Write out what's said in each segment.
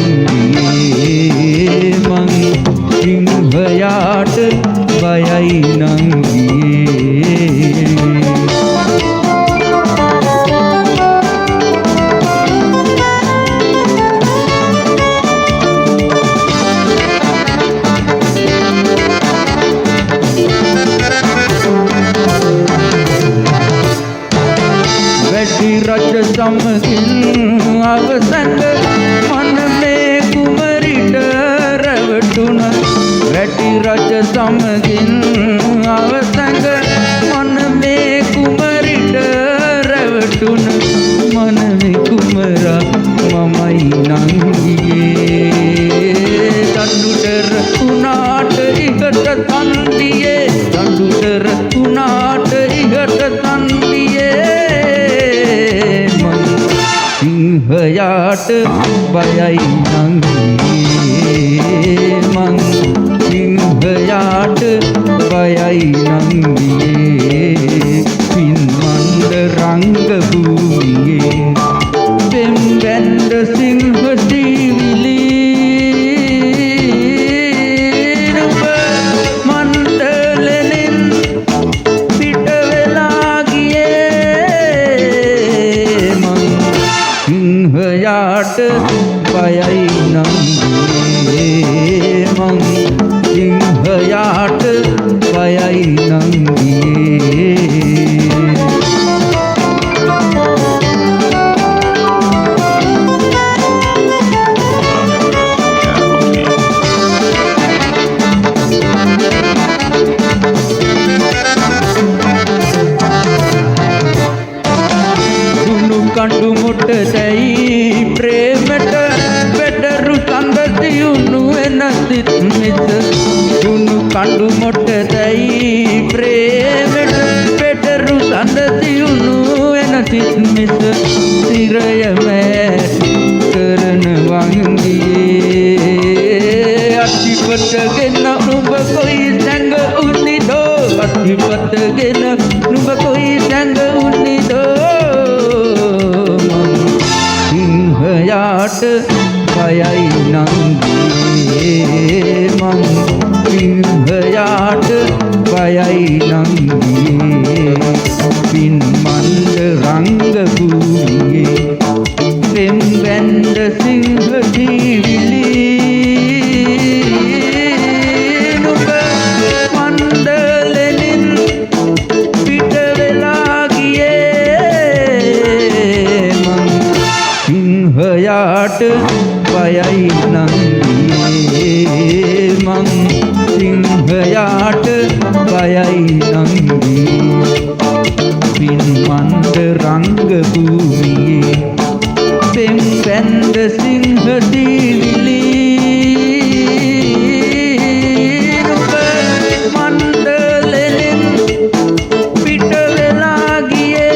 නංගියේ මං සිංහයාට බයයි නංගියේ රජ සමගින් අවසඟ මන මේ කුමරිට රැවටුණ වැටි රජ සමගින් අවසඟ මන මේ කුමරිට රැවටුණ මන මේ කුමරා මමයි නංගියේ දඬුතර උනාට ඉහත තන්දියේ දඬුතර උනාට ඉහත තන්දියේ සිංහයාට බයයි නංගියේ මං සිංහයාට බයයි නංගියේ පින්මන්ද රංග භූමියේ පෙම් වැන්ද සිංහ දීවිලි නුඹ මන්දලෙනින් පිට වෙලා ගියේ මං සිංහයාට බයයි නංගියේ මං සිංහයාට බයයි නංගියේ කඳු මුට්ටයි ප්‍රේමට පෙඩරු සඳතියුණු එන සිත් මිස දුනු කඳු මුට්ටයි ප්‍රේමට පෙඩරු සඳතියුණු එන සිත් මිස සිරය මෑටි කරන වංගියේ අතිපතගෙන නුඹ කොයි සැඟ උනිදෝ අතිපතගෙන නුඹ කොයි සැඟ උනිදෝ සිංහයාට බයයි නංගියේ මං සිංහයාට බයයි නංගියේ පින්මන්ද රංග භූමියේ පෙම් වැන්ද සිංහ දීවිලි නුඹ මන්දලෙනින් පිට වෙලා ගියේ මං සිංහයාට බයයි නංගියේ මං සිංහයාට බයයි නංගියේ පින්මන්ද රංග භූමියේ පෙම් වැන්ද සිංහ දීවිලි නුඹ මන්දලෙනින් පිට වෙලා ගියේ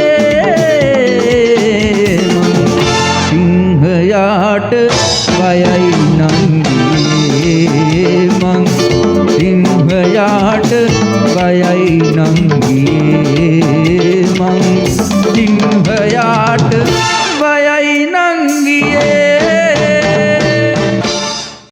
මං සිංහයාට බයයි නංගියේ